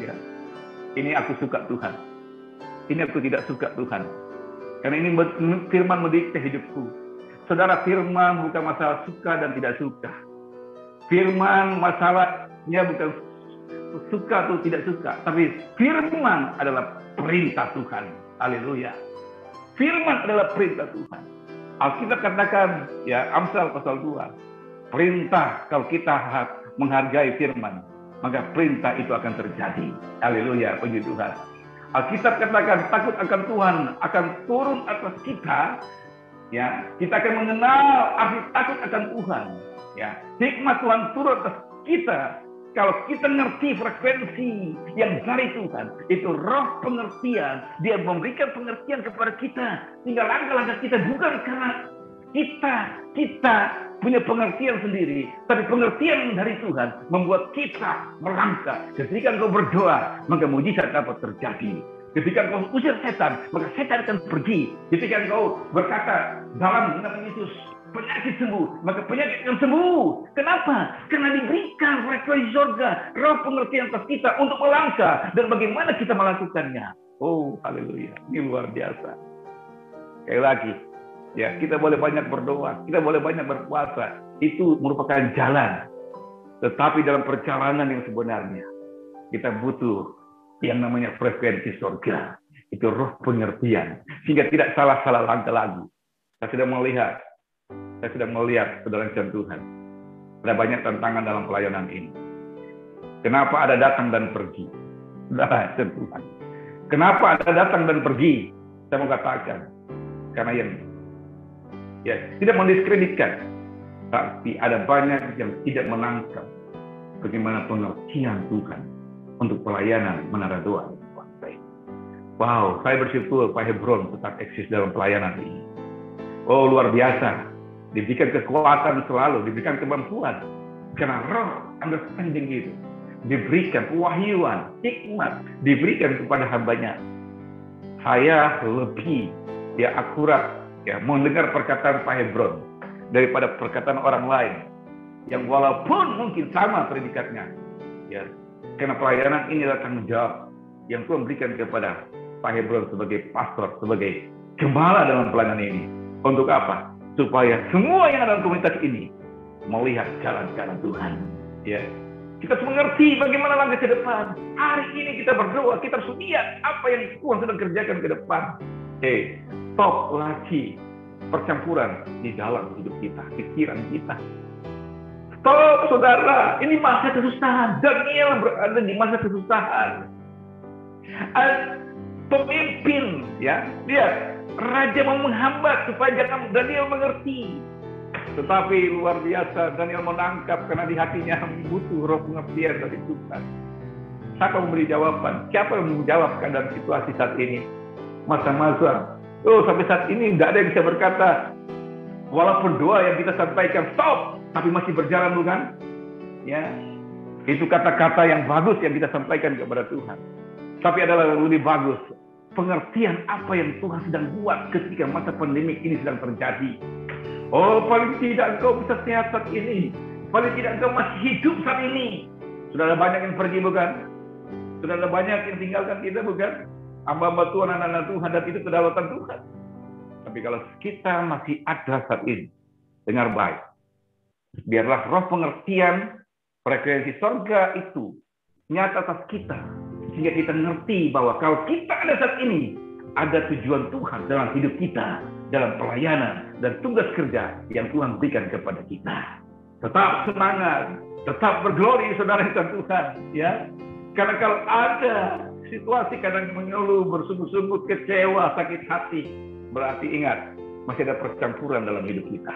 S6: ya, ini aku suka Tuhan, ini aku tidak suka Tuhan, karena ini firman mendikte hidupku. Saudara, firman bukan masalah suka dan tidak suka. Firman masalahnya bukan suka atau tidak suka, tapi firman adalah perintah Tuhan. Haleluya. Firman adalah perintah Tuhan. Alkitab katakan, ya, Amsal pasal 2, perintah kalau kita menghargai firman, maka perintah itu akan terjadi. Haleluya, puji Tuhan. Alkitab katakan takut akan Tuhan akan turun atas kita. Ya, kita akan mengenal arti takut akan Tuhan. Ya, hikmat Tuhan turun atas kita Kalau kita ngerti frekuensi yang dari Tuhan, itu roh pengertian. Dia memberikan pengertian kepada kita. Sehingga langkah-langkah kita bukan karena kita punya pengertian sendiri, tapi pengertian dari Tuhan membuat kita melangkah. Ketika engkau berdoa, maka mujizat dapat terjadi. Ketika engkau usir setan, maka setan akan pergi. Ketika engkau berkata dalam nama Yesus, penyakit sembuh, maka penyakit akan sembuh. Kenapa? Karena diberikan frekuensi surga, roh pengertian atas kita untuk melangkah. Dan bagaimana kita melakukannya? Oh, haleluya. Ini luar biasa. Sekali lagi, ya, kita boleh banyak berdoa, kita boleh banyak berpuasa. Itu merupakan jalan. Tetapi dalam perjalanan yang sebenarnya, kita butuh yang namanya frekuensi surga. Itu roh pengertian. Sehingga tidak salah-salah langkah lagi. Saya sudah melihat saudara dan Tuhan. Ada banyak tantangan dalam pelayanan ini. Kenapa ada datang dan pergi? Saudara dan Tuhan. Kenapa ada datang dan pergi? Saya mau katakan. Karena yang tidak mendiskreditkan, tapi ada banyak yang tidak menangkap bagaimana pengertian Tuhan untuk pelayanan menara doa. Wow, saya bersyukur Pak Hebron tetap eksis dalam pelayanan ini. Oh, luar biasa. Diberikan kekuatan selalu, diberikan kemampuan. Karena roh understanding itu diberikan, pewahyuan, hikmat diberikan kepada hambanya. Saya lebih akurat mendengar perkataan Pak Hebron daripada perkataan orang lain yang walaupun mungkin sama predikatnya, karena pelayanan ini adalah tanggung jawab yang Tuhan berikan kepada Pak Hebron sebagai pastor, sebagai gembala dalam pelayanan ini. Untuk apa? Supaya semua yang ada dalam komunitas ini melihat jalan-jalan Tuhan. Kita harus mengerti bagaimana langkah ke depan. Hari ini kita berdoa, kita harus lihat apa yang Tuhan sedang kerjakan ke depan. Stop lagi percampuran di dalam hidup kita, pikiran kita. Stop, saudara. Ini masa kesusahan. Daniel berada di masa kesusahan. Pemimpin, dia raja mau menghambat supaya jangan Daniel mengerti. Tetapi luar biasa, Daniel menangkap karena di hatinya butuh roh pengertian dari Tuhan. Siapa memberi jawaban? Siapa yang menjawabkan dalam situasi saat ini? Masa-masa. Sampai saat ini tidak ada yang bisa berkata, walaupun doa yang kita sampaikan stop, tapi masih berjalan, bukan? Itu kata-kata yang bagus yang kita sampaikan kepada Tuhan. Tapi adalah lebih bagus pengertian apa yang Tuhan sedang buat ketika masa pandemi ini sedang terjadi. Paling tidak engkau bisa sehat saat ini. Paling tidak engkau masih hidup saat ini. Sudah ada banyak yang pergi, bukan? Sudah ada banyak yang tinggalkan kita, bukan? Hamba-hamba Tuhan, anak-anak Tuhan, dan itu kedaulatan Tuhan. Tapi kalau kita masih ada saat ini, dengar baik. Biarlah roh pengertian frekuensi surga itu nyata atas kita. Sehingga kita ngerti bahwa kalau kita ada saat ini, ada tujuan Tuhan dalam hidup kita, dalam pelayanan dan tugas kerja yang Tuhan berikan kepada kita. Tetap semangat, tetap berglori, saudara dan Tuhan. Karena kalau ada situasi kadang mengeluh, bersungguh-sungguh, kecewa, sakit hati, berarti ingat, masih ada percampuran dalam hidup kita.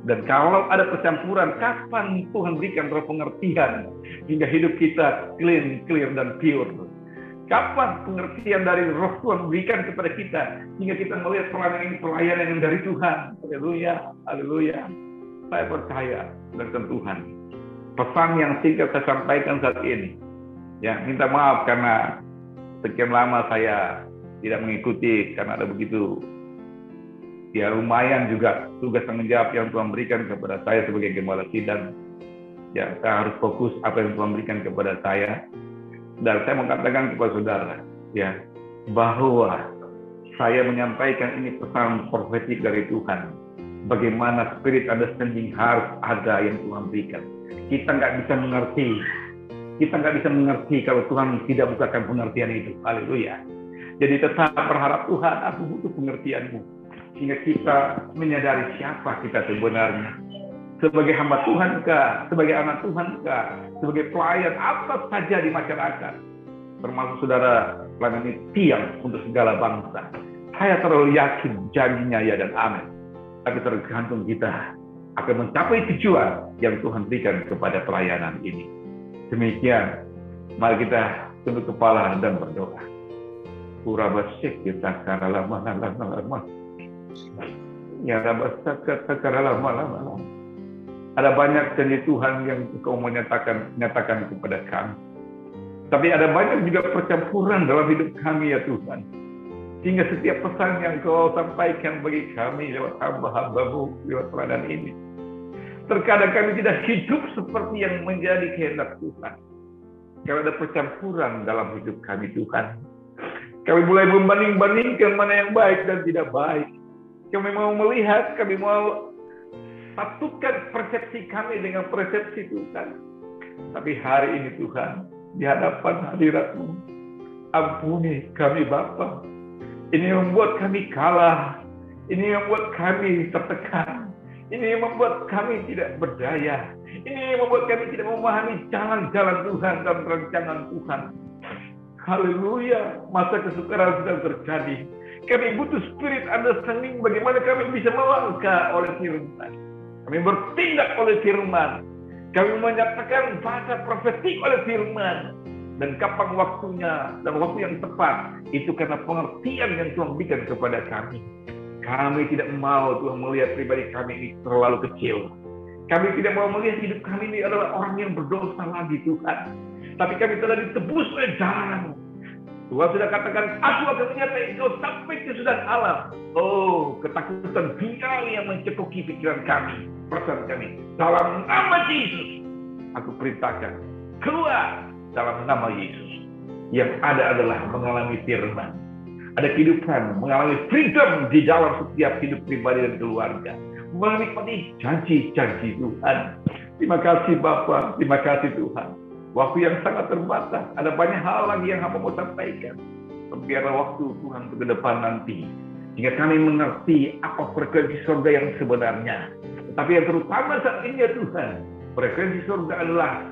S6: Dan kalau ada percampuran, kapan Tuhan berikan roh pengertian hingga hidup kita clear dan pure? Kapan pengertian dari roh Tuhan berikan kepada kita hingga kita melihat pelayanan yang dari Tuhan? Haleluya, haleluya. Saya percaya dengan Tuhan. Pesan yang singkat saya sampaikan saat ini. Minta maaf karena sekian lama saya tidak mengikuti karena ada begitu lumayan juga tugas tanggung jawab yang Tuhan berikan kepada saya sebagai gembala sidang. Saya harus fokus apa yang Tuhan berikan kepada saya. Dan saya mau katakan kepada saudara, bahwa saya menyampaikan ini pesan profetik dari Tuhan. Bagaimana spirit understanding harus ada yang Tuhan berikan. Kita nggak bisa mengerti. Kita nggak bisa mengerti kalau Tuhan tidak bukakan pengertian itu. Haleluya. Jadi tetap berharap, Tuhan, aku butuh pengertian-Mu. Sehingga kita menyadari siapa kita sebenarnya. Sebagai hamba Tuhankah, sebagai anak Tuhankah, sebagai pelayan apa saja di masyarakat. Termasuk saudara pelayan ini tiang untuk segala bangsa. Saya terlalu yakin janjinya ya dan amin. Tapi tergantung kita akan mencapai tujuan yang Tuhan berikan kepada pelayanan ini. Demikian, mari kita tunduk kepala dan berdoa. Urabasik kita karena lama. Ya rabasik kita karena lama. Ada banyak janji Tuhan yang Engkau nyatakan kepada kami. Tapi ada banyak juga percampuran dalam hidup kami ya Tuhan. Sehingga setiap pesan yang Kau sampaikan bagi kami lewat hamba-hamba-Mu, lewat pelayanan ini, terkadang kami tidak hidup seperti yang menjadi kehendak Tuhan. Karena ada percampuran dalam hidup kami Tuhan. Kami mulai membanding-bandingkan mana yang baik dan tidak baik. Kami mau melihat, kami mau satukan persepsi kami dengan persepsi Tuhan. Tapi hari ini Tuhan, di hadapan hadirat-Mu, ampuni kami Bapa. Ini yang membuat kami kalah. Ini yang membuat kami tertekan. Ini yang membuat kami tidak berdaya. Ini yang membuat kami tidak memahami jalan-jalan Tuhan dan rancangan Tuhan. Haleluya, masa kesukaran sedang terjadi. Kami butuh spirit understanding bagaimana kami bisa melangkah oleh firman. Kami bertindak oleh firman. Kami menyatakan bahasa profetik oleh firman. Dan kapan waktunya dan waktu yang tepat, itu karena pengertian yang Tuhan berikan kepada kami. Kami tidak mau Tuhan melihat pribadi kami ini terlalu kecil. Kami tidak mau melihat hidup kami ini adalah orang yang berdosa lagi Tuhan. Tapi kami telah ditebus oleh jalan. Tuhan sudah katakan, aku akan menyertai engkau sampai kesudahan alam. Oh, ketakutan dunia yang mencekoki pikiran kami, perasaan kami. Dalam nama Yesus, aku perintahkan, keluar dalam nama Yesus. Yang ada adalah mengalami firman. Ada kehidupan, mengalami freedom di dalam setiap hidup pribadi dan keluarga. Menikmati janji-janji Tuhan. Terima kasih Bapa, terima kasih Tuhan. Waktu yang sangat terbatas, ada banyak hal lagi yang hamba mau sampaikan. Biarlah waktu Tuhan ke depan nanti, sehingga kami mengerti apa frekuensi surga yang sebenarnya. Tapi yang terutama saat ini ya Tuhan, frekuensi surga adalah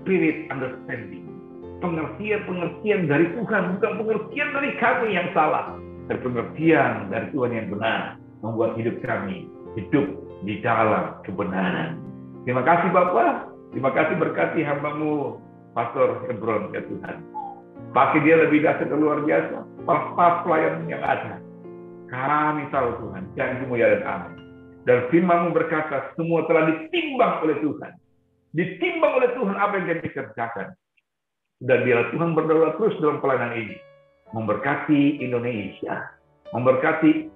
S6: spirit understanding. Pengertian dari Tuhan, bukan pengertian dari kami yang salah. Dan pengertian dari Tuhan yang benar, membuat hidup kami hidup di dalam kebenaran. Terima kasih Bapak, terima kasih berkati hamba-Mu, Pastor Hebron ya Tuhan. Pakai dia lebih dahsyat dan luar biasa, pas pelayan yang ada. Kami tahu Tuhan, janji-Mu ya dan amin. Dan firman-Mu berkata, semua telah ditimbang oleh Tuhan. Ditimbang oleh Tuhan apa yang kami kerjakan. Dan biarlah Tuhan berdaulat terus dalam pelayanan ini. Memberkati Indonesia. Memberkati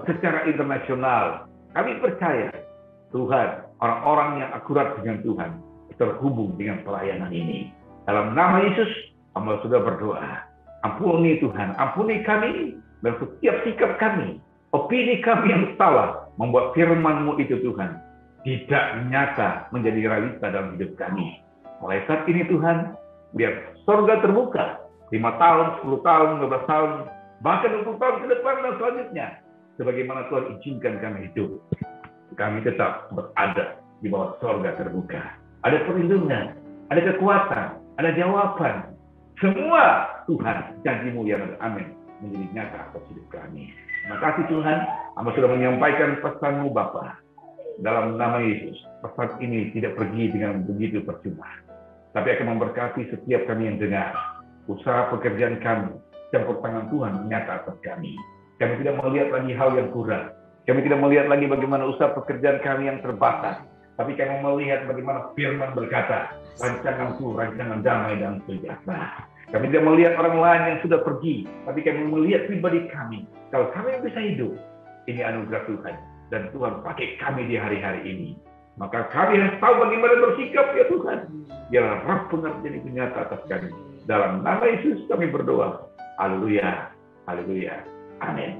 S6: secara internasional. Kami percaya Tuhan, orang-orang yang akurat dengan Tuhan terhubung dengan pelayanan ini. Dalam nama Yesus, hamba sudah berdoa. Ampuni Tuhan, ampuni kami dan setiap sikap kami, opini kami yang salah, membuat firman-Mu itu Tuhan tidak nyata menjadi realita dalam hidup kami. Mulai saat ini Tuhan, biar surga terbuka 5 tahun, 10 tahun, 15 tahun, bahkan 20 tahun ke depan dan selanjutnya. Sebagaimana Tuhan izinkan kami hidup, kami tetap berada di bawah surga terbuka. Ada perlindungan, ada kekuatan, ada jawaban. Semua Tuhan, janji-Mu yang amin, menjadi nyata atas hidup kami. Terima kasih Tuhan, hamba sudah menyampaikan pesan-Mu Bapa. Dalam nama Yesus, pesan ini tidak pergi dengan begitu percuma, tapi akan memberkati setiap kami yang dengar. Usaha pekerjaan kami, campur tangan Tuhan menyata atas kami. Kami tidak melihat lagi hal yang kurang. Kami tidak melihat lagi bagaimana usaha pekerjaan kami yang terbatas. Tapi kami melihat bagaimana firman berkata, rancanganku, rancangan damai dan sejahtera. Kami tidak melihat orang lain yang sudah pergi, tapi kami melihat pribadi kami. Kalau kami bisa hidup, ini anugerah Tuhan. Dan Tuhan pakai kami di hari-hari ini. Maka kami harus tahu bagaimana bersikap ya Tuhan. Biarlah roh pengertian itu nyata atas kami. Dalam nama Yesus kami berdoa. Haleluya. Haleluya. Amin.